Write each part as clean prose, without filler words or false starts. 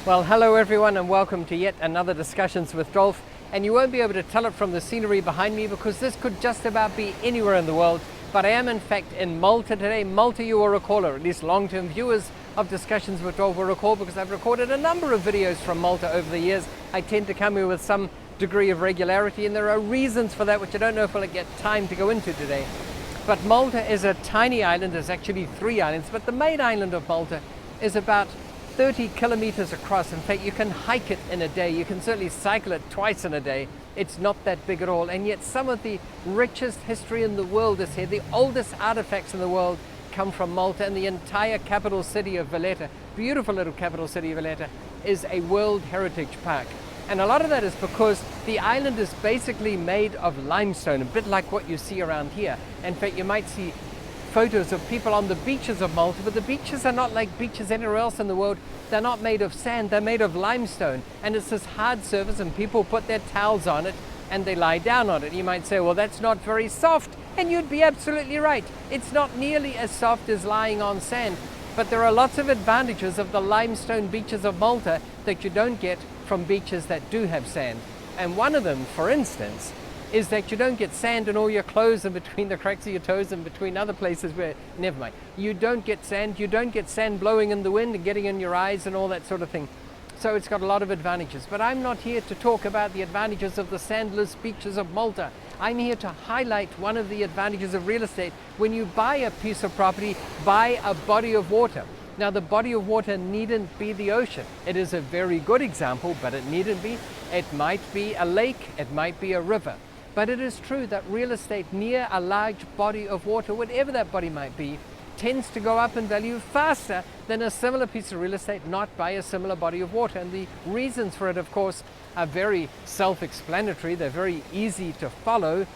Well, hello everyone and welcome to yet another Discussions with Dolf. And you won't be able to tell it from the scenery behind me because this could just about be anywhere in the world. But I am in fact in Malta today. Malta, you will recall, or at least long-term viewers of Discussions with Dolf will recall, because I've recorded a number of videos from Malta over the years. I tend to come here with some degree of regularity, and there are reasons for that which I don't know if we'll get time to go into today. But Malta is a tiny island. There's actually 3 islands, but the main island of Malta is about 30 kilometers across. In fact, you can hike it in a day. You can certainly cycle it twice in a day. It's not that big at all. And yet some of the richest history in the world is here. The oldest artifacts in the world come from Malta, and the entire capital city of Valletta, beautiful little capital city of Valletta, is a World Heritage Park. And a lot of that is because the island is basically made of limestone, a bit like what you see around here. In fact, you might see photos of people on the beaches of Malta, but the beaches are not like beaches anywhere else in the world. They're not made of sand, they're made of limestone, and it's this hard surface, and people put their towels on it and they lie down on it. You might say, well, that's not very soft, and you'd be absolutely right. It's not nearly as soft as lying on sand, but there are lots of advantages of the limestone beaches of Malta that you don't get from beaches that do have sand. And one of them, for instance, is that you don't get sand in all your clothes and between the cracks of your toes and between other places where, never mind. You don't get sand blowing in the wind and getting in your eyes and all that sort of thing. So it's got a lot of advantages. But I'm not here to talk about the advantages of the sandless beaches of Malta. I'm here to highlight one of the advantages of real estate. When you buy a piece of property, buy a body of water. Now, the body of water needn't be the ocean. It is a very good example, but it needn't be. It might be a lake, it might be a river. But it is true that real estate near a large body of water, whatever that body might be, tends to go up in value faster than a similar piece of real estate not by a similar body of water. And the reasons for it, of course, are very self-explanatory. They're very easy to follow.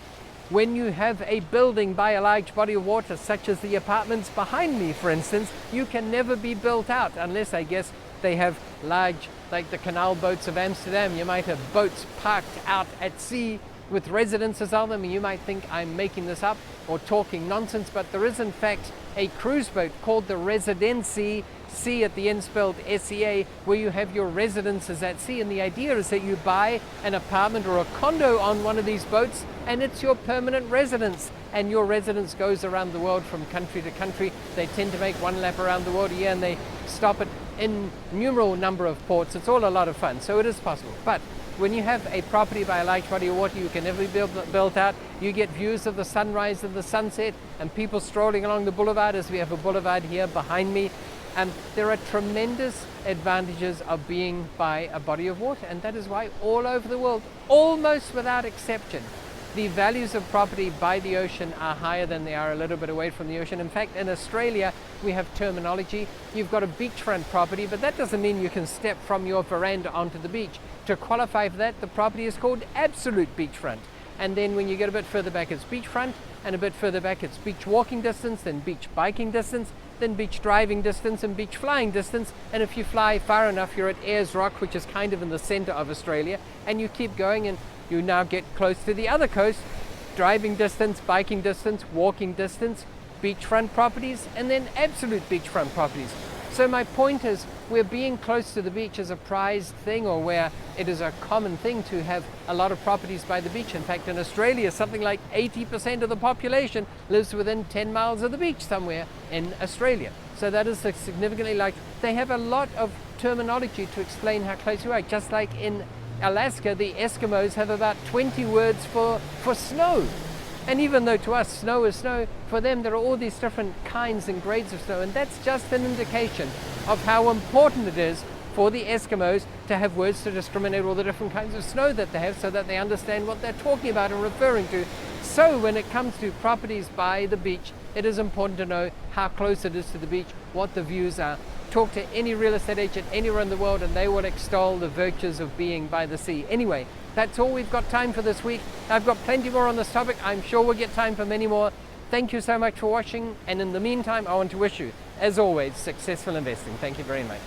When you have a building by a large body of water, such as the apartments behind me, for instance, you can never be built out unless, I guess, they have large, like the canal boats of Amsterdam. You might have boats parked out at sea with residences on them, and you might think I'm making this up or talking nonsense, but there is in fact a cruise boat called the Residency, C at the end spelled SEA, where you have your residences at sea. And the idea is that you buy an apartment or a condo on one of these boats, and it's your permanent residence, and your residence goes around the world from country to country. They tend to make one lap around the world a year, and they stop at innumerable number of ports. It's all a lot of fun, so it is possible. But when you have a property by a large body of water, you can never be built out. You get views of the sunrise and the sunset and people strolling along the boulevard, as we have a boulevard here behind me. And there are tremendous advantages of being by a body of water. And that is why all over the world, almost without exception, the values of property by the ocean are higher than they are a little bit away from the ocean. In fact, in Australia, we have terminology. You've got a beachfront property, but that doesn't mean you can step from your veranda onto the beach. To qualify for that, the property is called absolute beachfront. And then when you get a bit further back, it's beachfront, and a bit further back, it's beach walking distance, then beach biking distance, then beach driving distance, and beach flying distance. And if you fly far enough, you're at Ayers Rock, which is kind of in the center of Australia, and you keep going, and you now get close to the other coast. Driving distance, biking distance, walking distance, beachfront properties, and then absolute beachfront properties. So my point is, where being close to the beach is a prized thing, or where it is a common thing to have a lot of properties by the beach. In fact, in Australia, something like 80% of the population lives within 10 miles of the beach somewhere in Australia. So that is significantly like, they have a lot of terminology to explain how close you are. Just like in Alaska, the Eskimos have about 20 words for snow. And even though to us snow is snow, for them there are all these different kinds and grades of snow, and that's just an indication of how important it is for the Eskimos to have words to discriminate all the different kinds of snow that they have, so that they understand what they're talking about and referring to. So when it comes to properties by the beach, it is important to know how close it is to the beach, what the views are. Talk to any real estate agent anywhere in the world and they will extol the virtues of being by the sea. Anyway, that's all we've got time for this week. I've got plenty more on this topic. I'm sure we'll get time for many more. Thank you so much for watching, and in the meantime, I want to wish you, as always, successful investing. Thank you very much.